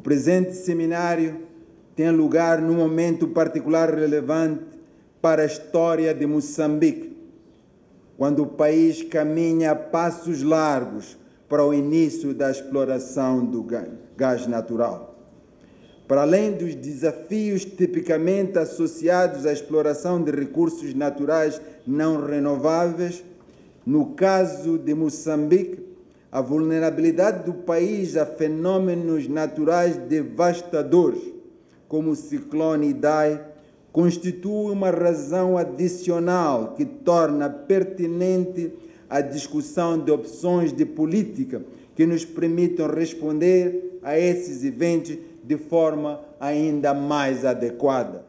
presente seminário tem lugar num momento particular relevante para a história de Moçambique, quando o país caminha a passos largos para o início da exploração do gás natural. Para além dos desafios tipicamente associados à exploração de recursos naturais não renováveis, no caso de Moçambique, a vulnerabilidade do país a fenômenos naturais devastadores, como o ciclone Idai, constitui uma razão adicional que torna pertinente a discussão de opções de política que nos permitam responder a esses eventos de forma ainda mais adequada.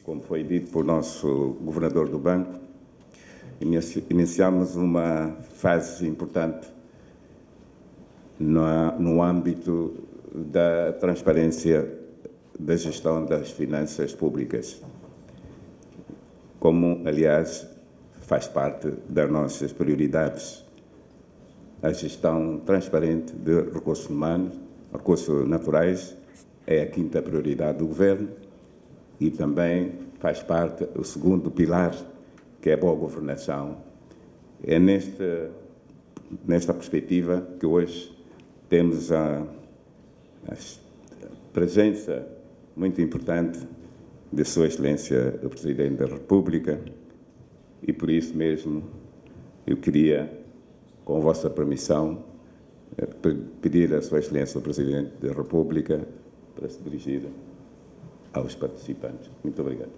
Como foi dito por nosso governador do banco, iniciamos uma fase importante no âmbito da transparência da gestão das finanças públicas, como, aliás, faz parte das nossas prioridades. A gestão transparente de recursos humanos, recursos naturais, é a quinta prioridade do governo e também faz parte do segundo pilar, que é a boa governação. É nesta perspectiva que hoje temos a presença muito importante de Sua Excelência, o Presidente da República, e por isso mesmo eu queria, com a vossa permissão, pedir a Sua Excelência, o Presidente da República, para se dirigir aos participantes. Muito obrigado.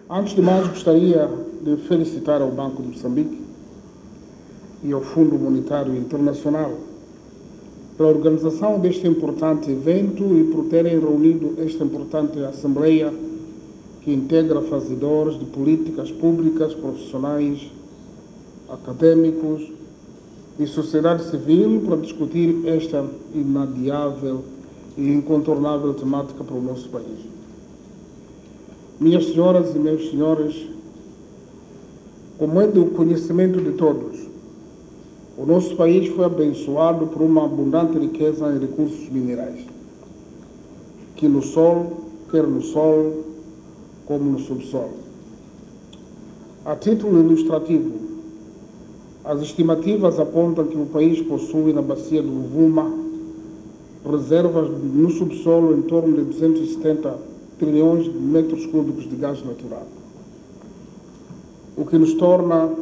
Antes de mais, gostaria de felicitar ao Banco de Moçambique e ao Fundo Monetário Internacional pela organização deste importante evento e por terem reunido esta importante Assembleia que integra fazedores de políticas públicas, profissionais, académicos e sociedade civil para discutir esta inadiável e incontornável temática para o nosso país. Minhas senhoras e meus senhores, como é do conhecimento de todos, o nosso país foi abençoado por uma abundante riqueza em recursos minerais, quer no solo, como no subsolo. A título ilustrativo, as estimativas apontam que o país possui na bacia do Rovuma reservas no subsolo em torno de 270 trilhões de metros cúbicos de gás natural, o que nos torna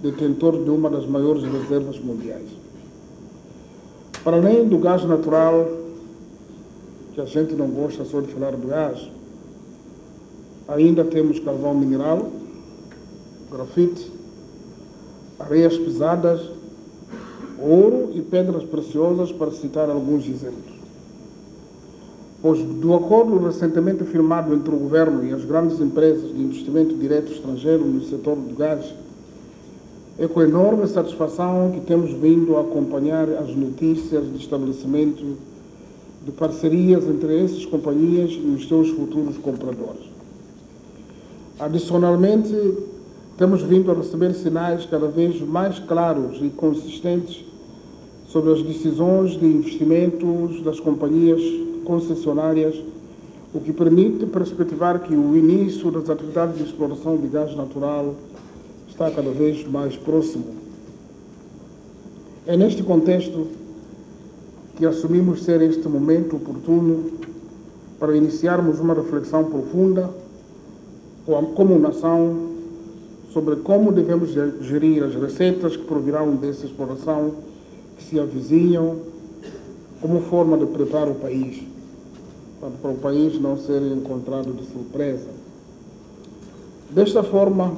detentores de uma das maiores reservas mundiais. Para além do gás natural, que a gente não gosta só de falar do gás, ainda temos carvão mineral, grafite, areias pesadas, ouro e pedras preciosas, para citar alguns exemplos. Pois, do acordo recentemente firmado entre o Governo e as grandes empresas de investimento direto estrangeiro no setor do gás, é com enorme satisfação que temos vindo a acompanhar as notícias de estabelecimento de parcerias entre essas companhias e os seus futuros compradores. Adicionalmente, temos vindo a receber sinais cada vez mais claros e consistentes sobre as decisões de investimentos das companhias concessionárias, o que permite perspectivar que o início das atividades de exploração de gás natural está cada vez mais próximo. É neste contexto que assumimos ser este momento oportuno para iniciarmos uma reflexão profunda como nação sobre como devemos gerir as receitas que provirão dessa exploração que se avizinham, como forma de preparar o país, para o país não ser encontrado de surpresa. Desta forma,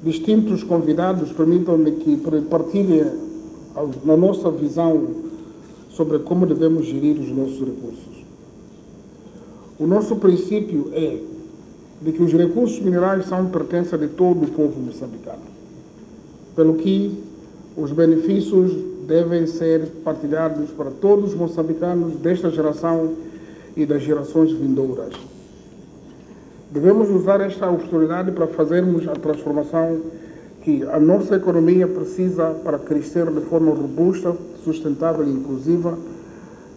distintos convidados permitam-me que partilhem na nossa visão sobre como devemos gerir os nossos recursos. O nosso princípio é de que os recursos minerais são pertença de todo o povo moçambicano, pelo que os benefícios devem ser partilhados para todos os moçambicanos desta geração e das gerações vindouras. Devemos usar esta oportunidade para fazermos a transformação que a nossa economia precisa para crescer de forma robusta, sustentável e inclusiva,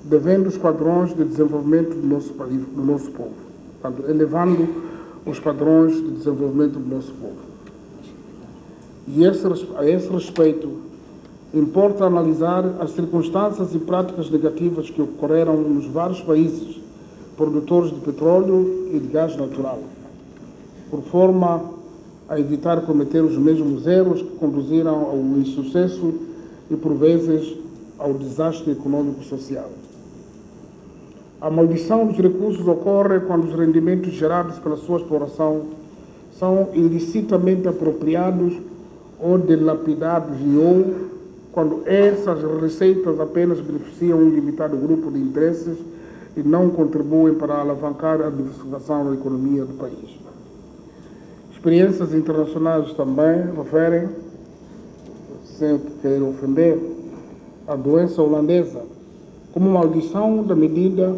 devendo os padrões de desenvolvimento do nosso país, do nosso povo, portanto, elevando os padrões de desenvolvimento do nosso povo. E a esse respeito, importa analisar as circunstâncias e práticas negativas que ocorreram nos vários países produtores de petróleo e de gás natural, por forma a evitar cometer os mesmos erros que conduziram ao insucesso e, por vezes, ao desastre econômico-social. A maldição dos recursos ocorre quando os rendimentos gerados pela sua exploração são ilicitamente apropriados ou dilapidados ou quando essas receitas apenas beneficiam um limitado grupo de interesses e não contribuem para alavancar a diversificação da economia do país. Experiências internacionais também referem, sem querer ofender, a doença holandesa como maldição da medida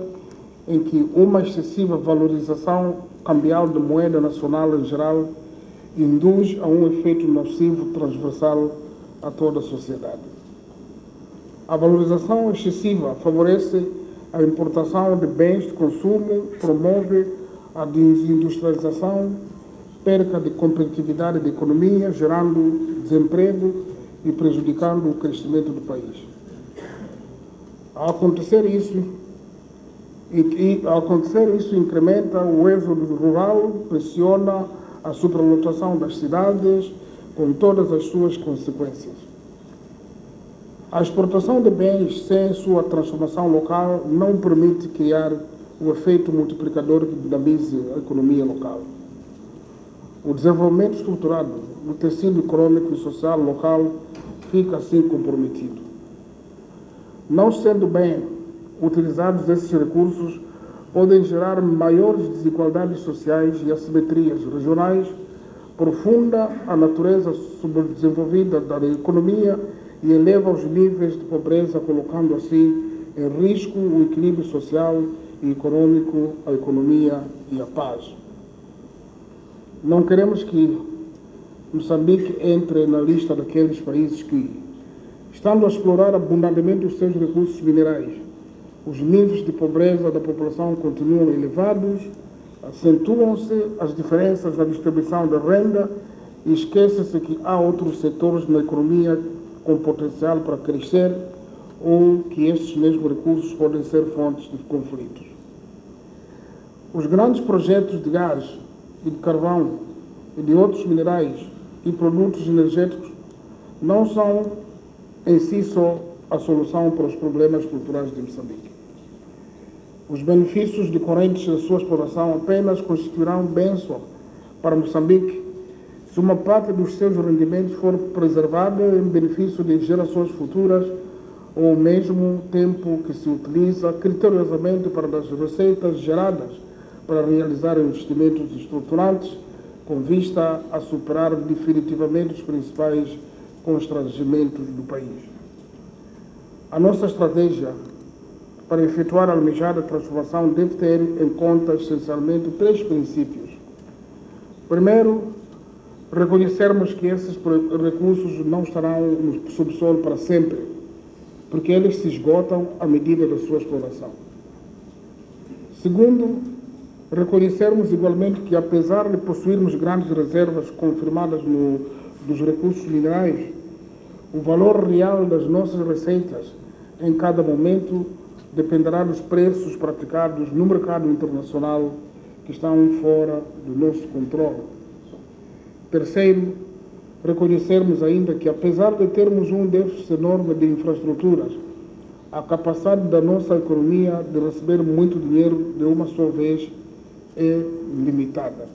em que uma excessiva valorização cambial da moeda nacional em geral induz a um efeito nocivo transversal a toda a sociedade. A valorização excessiva favorece a importação de bens de consumo, promove a desindustrialização, perca de competitividade da economia, gerando desemprego e prejudicando o crescimento do país. Ao acontecer isso, incrementa o êxodo rural, pressiona a superlotação das cidades, com todas as suas consequências. A exportação de bens sem sua transformação local não permite criar o efeito multiplicador que dinamize a economia local. O desenvolvimento estruturado do tecido econômico e social local fica assim comprometido. Não sendo bem utilizados esses recursos, podem gerar maiores desigualdades sociais e assimetrias regionais, profunda a natureza subdesenvolvida da economia e eleva os níveis de pobreza, colocando assim em risco o equilíbrio social e econômico, a economia e a paz. Não queremos que Moçambique entre na lista daqueles países que, estando a explorar abundantemente os seus recursos minerais, os níveis de pobreza da população continuam elevados, acentuam-se as diferenças na distribuição da renda e esquece-se que há outros setores na economia com potencial para crescer ou que estes mesmos recursos podem ser fontes de conflitos. Os grandes projetos de gás e de carvão e de outros minerais e produtos energéticos não são em si só a solução para os problemas culturais de Moçambique. Os benefícios decorrentes da sua exploração apenas constituirão bênção para Moçambique se uma parte dos seus rendimentos for preservada em benefício de gerações futuras ou ao mesmo tempo que se utiliza criteriosamente para as receitas geradas para realizar investimentos estruturantes com vista a superar definitivamente os principais constrangimentos do país. A nossa estratégia para efetuar a almejada transformação deve ter em conta essencialmente 3 princípios. Primeiro, reconhecermos que esses recursos não estarão no subsolo para sempre, porque eles se esgotam à medida da sua exploração. Segundo, reconhecermos igualmente que, apesar de possuirmos grandes reservas confirmadas dos recursos minerais, o valor real das nossas receitas em cada momento dependerá dos preços praticados no mercado internacional que estão fora do nosso controle. Terceiro, reconhecermos ainda que, apesar de termos um déficit enorme de infraestruturas, a capacidade da nossa economia de receber muito dinheiro de uma só vez é limitada.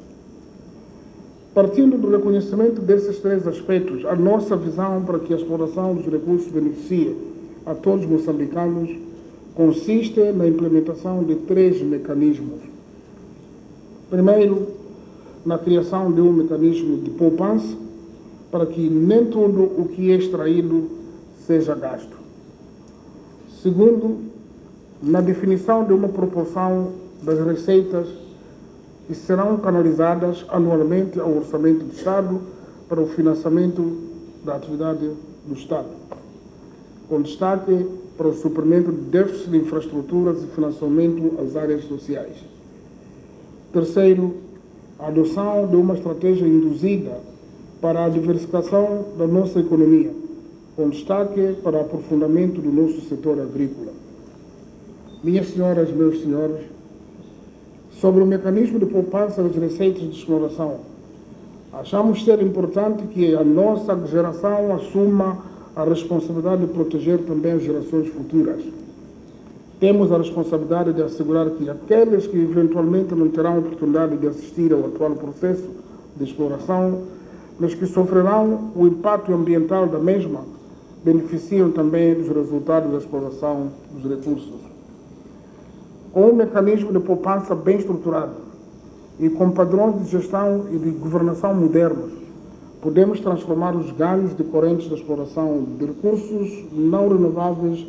Partindo do reconhecimento desses 3 aspectos, a nossa visão para que a exploração dos recursos beneficie a todos os moçambicanos consiste na implementação de 3 mecanismos. Primeiro, na criação de um mecanismo de poupança para que nem tudo o que é extraído seja gasto. Segundo, na definição de uma proporção das receitas e serão canalizadas anualmente ao Orçamento do Estado para o financiamento da atividade do Estado, com destaque para o suprimento de déficit de infraestruturas e financiamento às áreas sociais. Terceiro, a adoção de uma estratégia induzida para a diversificação da nossa economia, com destaque para o aprofundamento do nosso setor agrícola. Minhas senhoras e meus senhores, sobre o mecanismo de poupança das receitas de exploração, achamos ser importante que a nossa geração assuma a responsabilidade de proteger também as gerações futuras. Temos a responsabilidade de assegurar que aqueles que eventualmente não terão a oportunidade de assistir ao atual processo de exploração, mas que sofrerão o impacto ambiental da mesma, beneficiam também dos resultados da exploração dos recursos. Com um mecanismo de poupança bem estruturado e com padrões de gestão e de governação modernos, podemos transformar os ganhos decorrentes da exploração de recursos não renováveis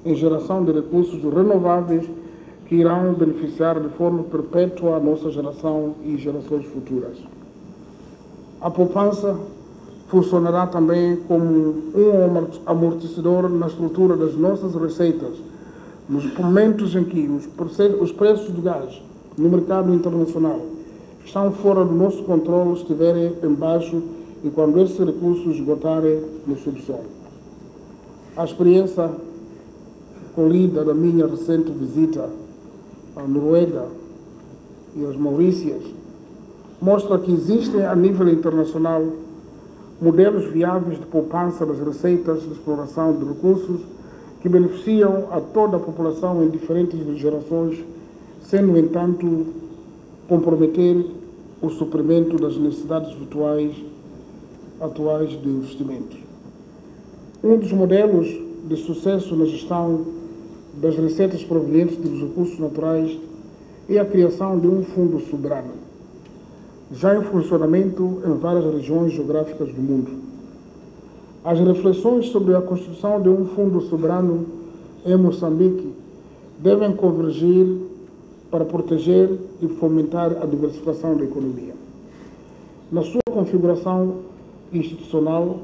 em geração de recursos renováveis que irão beneficiar de forma perpétua a nossa geração e gerações futuras. A poupança funcionará também como um amortecedor na estrutura das nossas receitas, nos momentos em que os preços do gás no mercado internacional estão fora do nosso controle, estiverem em baixo e quando esses recursos esgotarem no subsolo. A experiência colhida da minha recente visita à Noruega e às Maurícias mostra que existem a nível internacional modelos viáveis de poupança das receitas de exploração de recursos que beneficiam a toda a população em diferentes gerações, sem, no entanto, comprometer o suprimento das necessidades atuais de investimentos. Um dos modelos de sucesso na gestão das receitas provenientes dos recursos naturais é a criação de um fundo soberano, já em funcionamento em várias regiões geográficas do mundo. As reflexões sobre a constituição de um fundo soberano em Moçambique devem convergir para proteger e fomentar a diversificação da economia. Na sua configuração institucional,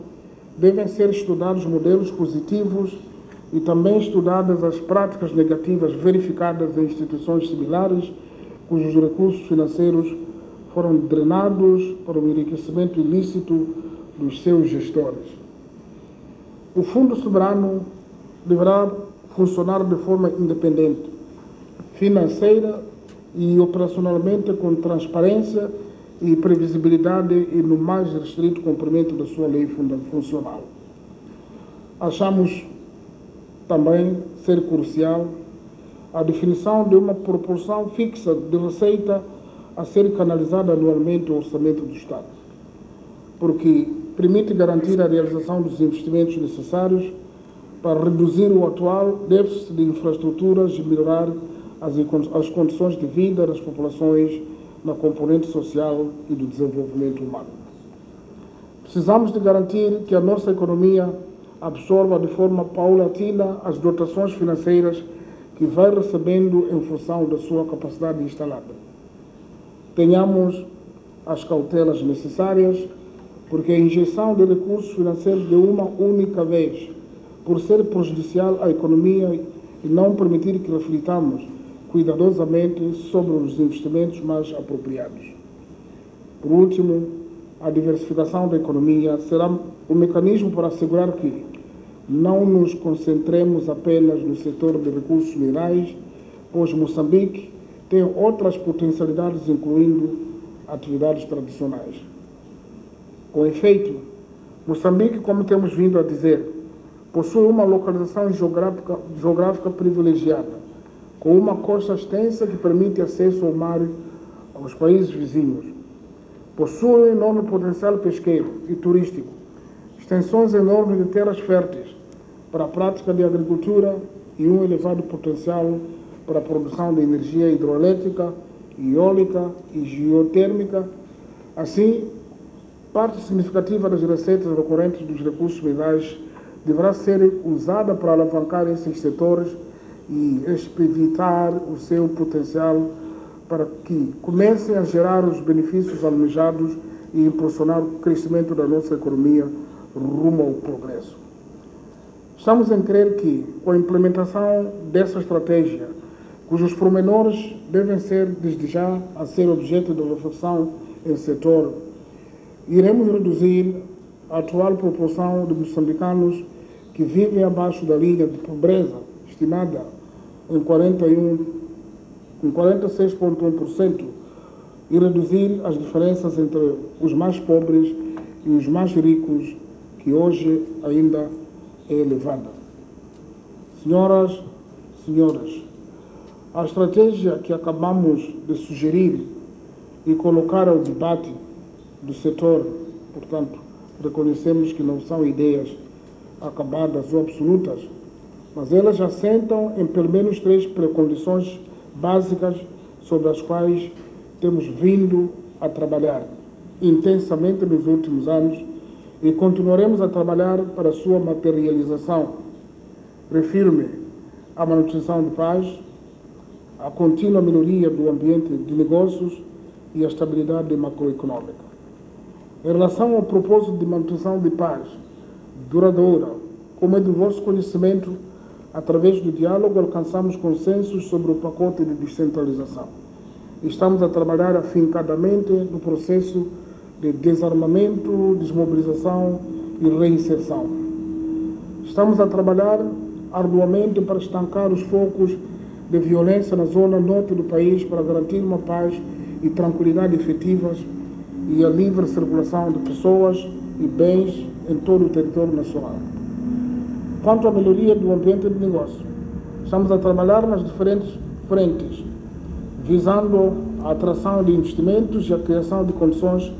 devem ser estudados modelos positivos e também estudadas as práticas negativas verificadas em instituições similares, cujos recursos financeiros foram drenados para o enriquecimento ilícito dos seus gestores. O Fundo Soberano deverá funcionar de forma independente, financeira e operacionalmente com transparência e previsibilidade e no mais restrito cumprimento da sua lei funcional. Achamos também ser crucial a definição de uma proporção fixa de receita a ser canalizada anualmente ao orçamento do Estado, porque permite garantir a realização dos investimentos necessários para reduzir o atual déficit de infraestruturas e melhorar as condições de vida das populações na componente social e do desenvolvimento humano. Precisamos de garantir que a nossa economia absorva de forma paulatina as dotações financeiras que vai recebendo em função da sua capacidade instalada. Tenhamos as cautelas necessárias, porque a injeção de recursos financeiros de uma única vez, por ser prejudicial à economia e não permitir que reflitamos cuidadosamente sobre os investimentos mais apropriados. Por último, a diversificação da economia será um mecanismo para assegurar que não nos concentremos apenas no setor de recursos minerais, pois Moçambique tem outras potencialidades, incluindo atividades tradicionais. Com efeito, Moçambique, como temos vindo a dizer, possui uma localização geográfica privilegiada, com uma costa extensa que permite acesso ao mar aos países vizinhos. Possui um enorme potencial pesqueiro e turístico, extensões enormes de terras férteis para a prática de agricultura e um elevado potencial para a produção de energia hidroelétrica, eólica e geotérmica. Assim, parte significativa das receitas recorrentes dos recursos minerais deverá ser usada para alavancar esses setores e explorar o seu potencial para que comecem a gerar os benefícios almejados e impulsionar o crescimento da nossa economia rumo ao progresso. Estamos em crer que, com a implementação dessa estratégia, cujos pormenores devem ser, desde já, a ser objeto de reflexão em setor, iremos reduzir a atual proporção de moçambicanos que vivem abaixo da linha de pobreza, estimada em 46,1%, e reduzir as diferenças entre os mais pobres e os mais ricos, que hoje ainda é elevada. Senhoras, senhores, a estratégia que acabamos de sugerir e colocar ao debate do setor, portanto, reconhecemos que não são ideias acabadas ou absolutas, mas elas assentam em pelo menos 3 precondições básicas sobre as quais temos vindo a trabalhar intensamente nos últimos anos e continuaremos a trabalhar para a sua materialização. Refiro-me à manutenção de paz, à contínua melhoria do ambiente de negócios e à estabilidade macroeconômica. Em relação ao propósito de manutenção de paz duradoura, como é do vosso conhecimento, através do diálogo alcançamos consensos sobre o pacote de descentralização. Estamos a trabalhar afincadamente no processo de desarmamento, desmobilização e reinserção. Estamos a trabalhar arduamente para estancar os focos de violência na zona norte do país para garantir uma paz e tranquilidade efetivas e a livre circulação de pessoas e bens em todo o território nacional. Quanto à melhoria do ambiente de negócio, estamos a trabalhar nas diferentes frentes, visando a atração de investimentos e a criação de condições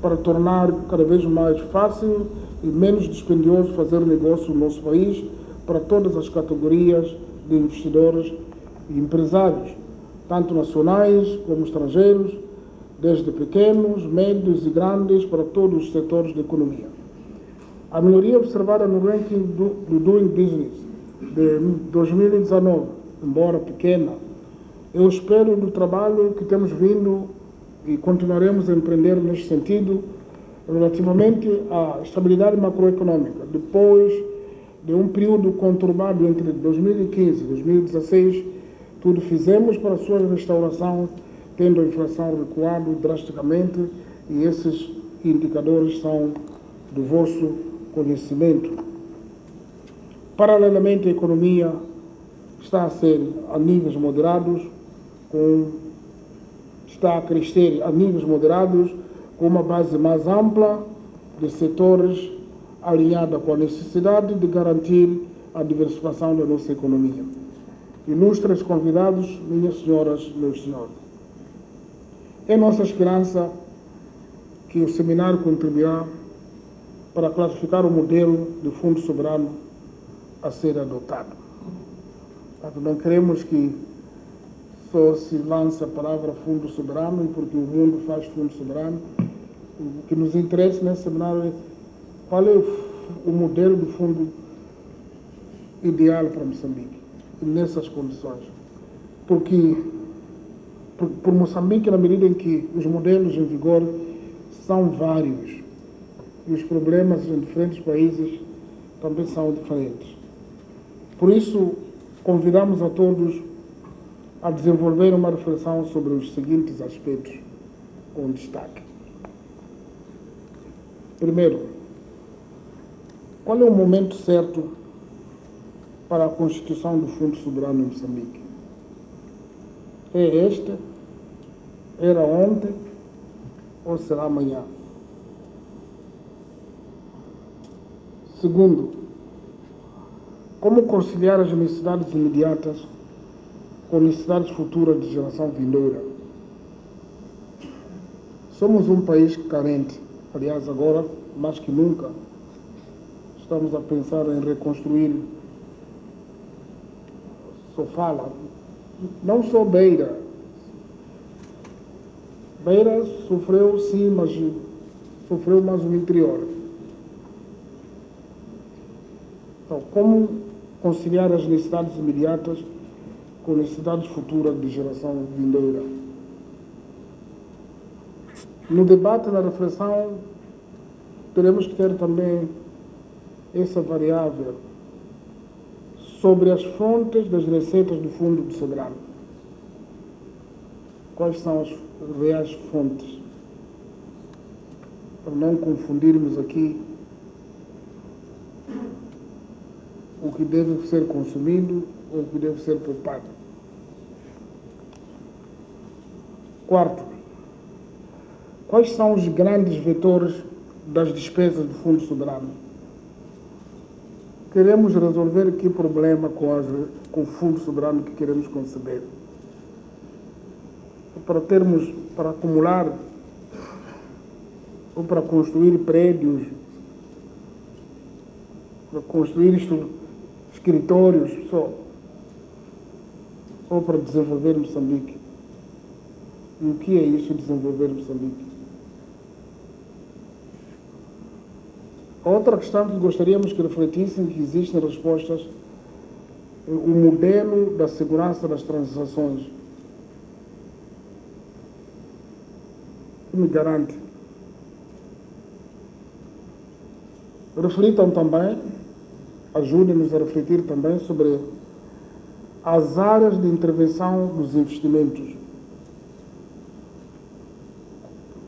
para tornar cada vez mais fácil e menos dispendioso fazer negócio no nosso país para todas as categorias de investidores e empresários, tanto nacionais como estrangeiros, desde pequenos, médios e grandes para todos os setores da economia. A melhoria observada no ranking do Doing Business de 2019, embora pequena, é o espelho do trabalho que temos vindo e continuaremos a empreender neste sentido relativamente à estabilidade macroeconômica. Depois de um período conturbado entre 2015 e 2016, tudo fizemos para a sua restauração, tendo a inflação recuado drasticamente, e esses indicadores são do vosso conhecimento. Paralelamente, a economia está a ser a níveis moderados, está a crescer a níveis moderados, com uma base mais ampla de setores alinhada com a necessidade de garantir a diversificação da nossa economia. Ilustres convidados, minhas senhoras, meus senhores, é nossa esperança que o seminário contribuirá para classificar o modelo de fundo soberano a ser adotado. Portanto, não queremos que só se lance a palavra fundo soberano, e porque o mundo faz fundo soberano. O que nos interessa nesse seminário é qual é o modelo de fundo ideal para Moçambique, nessas condições. Porque por Moçambique, na medida em que os modelos em vigor são vários e os problemas em diferentes países também são diferentes. Por isso, convidamos a todos a desenvolver uma reflexão sobre os seguintes aspectos com destaque. Primeiro, qual é o momento certo para a constituição do Fundo Soberano em Moçambique? É este? Era ontem? Ou será amanhã? Segundo, como conciliar as necessidades imediatas com necessidades futuras de geração vindoura? Somos um país carente, aliás, agora, mais que nunca, estamos a pensar em reconstruir. Sofala, não só Beira. Beira sofreu sim, mas sofreu mais o interior. Então, como conciliar as necessidades imediatas com necessidades futuras de geração vindoura? No debate, na reflexão, teremos que ter também essa variável sobre as fontes das receitas do Fundo Soberano. Quais são as reais fontes? Para não confundirmos aqui o que deve ser consumido ou o que deve ser poupado. Quarto, quais são os grandes vetores das despesas do Fundo Soberano? Queremos resolver que problema com o Fundo Soberano que queremos conceber? Para acumular ou para construir prédios, para construir escritórios só, ou para desenvolver Moçambique? E o que é isso, desenvolver Moçambique? Outra questão que gostaríamos que refletissem, que existem respostas, é o modelo da segurança das transações. Que me garante? Reflitam também, ajudem-nos a refletir também sobre as áreas de intervenção dos investimentos.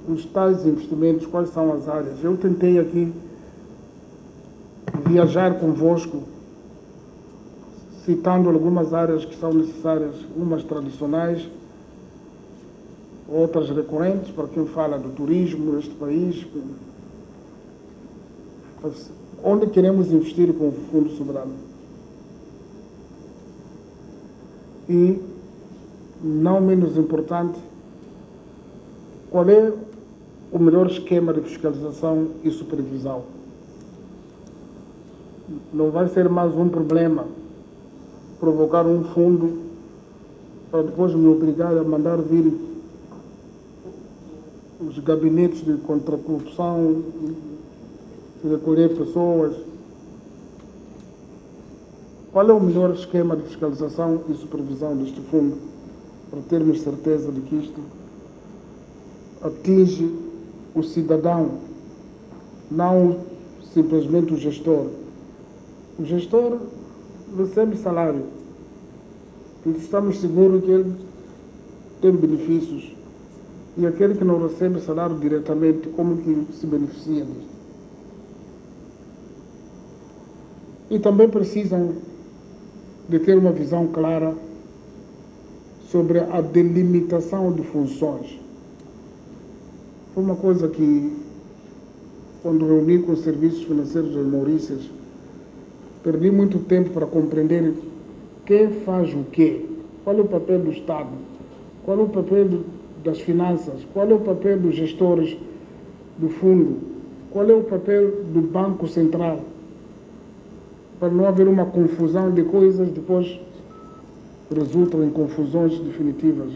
Os tais investimentos, quais são as áreas? Eu tentei aqui viajar convosco, citando algumas áreas que são necessárias, umas tradicionais, outras recorrentes, para quem fala do turismo neste país, onde queremos investir com o Fundo Soberano. E, não menos importante, qual é o melhor esquema de fiscalização e supervisão? Não vai ser mais um problema provocar um fundo para depois me obrigar a mandar vir os gabinetes de contra-corrupção, recolher pessoas. Qual é o melhor esquema de fiscalização e supervisão deste fundo, para termos certeza de que isto atinge o cidadão, não simplesmente o gestor? O gestor recebe salário, e estamos seguros que ele tem benefícios, e aquele que não recebe salário diretamente, como que se beneficia disso? E também precisam de ter uma visão clara sobre a delimitação de funções. Foi uma coisa que, quando reuni com os serviços financeiros das Maurícias, perdi muito tempo para compreender quem faz o quê, qual é o papel do Estado, qual é o papel das finanças, qual é o papel dos gestores do fundo, qual é o papel do Banco Central, para não haver uma confusão de coisas, depois resultam em confusões definitivas.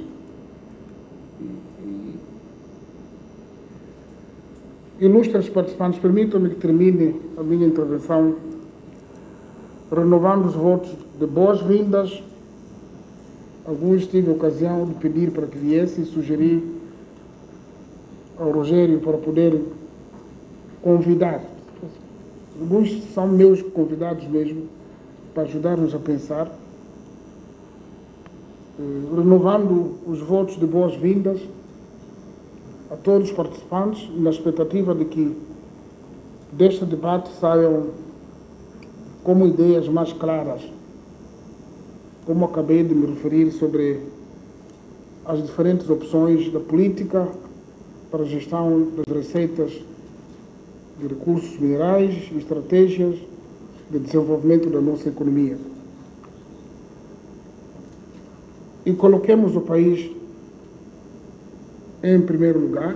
Ilustres participantes, permitam-me que termine a minha intervenção renovando os votos de boas-vindas. Alguns tive a ocasião de pedir para que viesse e sugerir ao Rogério para poder convidar. Alguns são meus convidados mesmo, para ajudar-nos a pensar. Renovando os votos de boas-vindas a todos os participantes, na expectativa de que deste debate saiam como ideias mais claras, como acabei de me referir sobre as diferentes opções da política para a gestão das receitas de recursos minerais e estratégias de desenvolvimento da nossa economia. E coloquemos o país em primeiro lugar,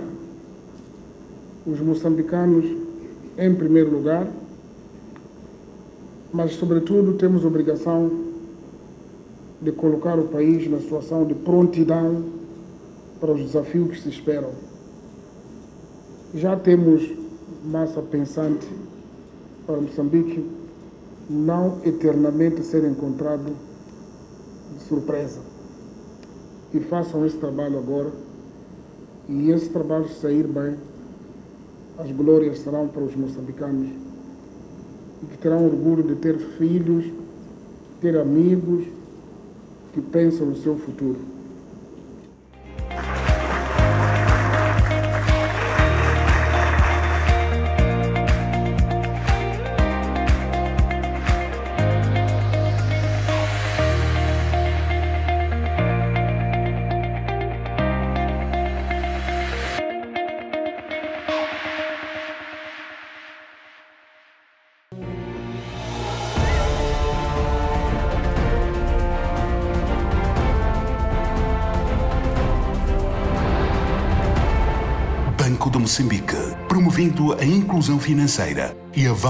os moçambicanos em primeiro lugar, mas, sobretudo, temos a obrigação de colocar o país na situação de prontidão para os desafios que se esperam. Já temos massa pensante para Moçambique não eternamente ser encontrado de surpresa. E façam esse trabalho agora, e esse trabalho sair bem, as glórias serão para os moçambicanos e que terão orgulho de ter filhos, ter amigos que pensam no seu futuro. Banco de Moçambique, promovendo a inclusão financeira e a valorização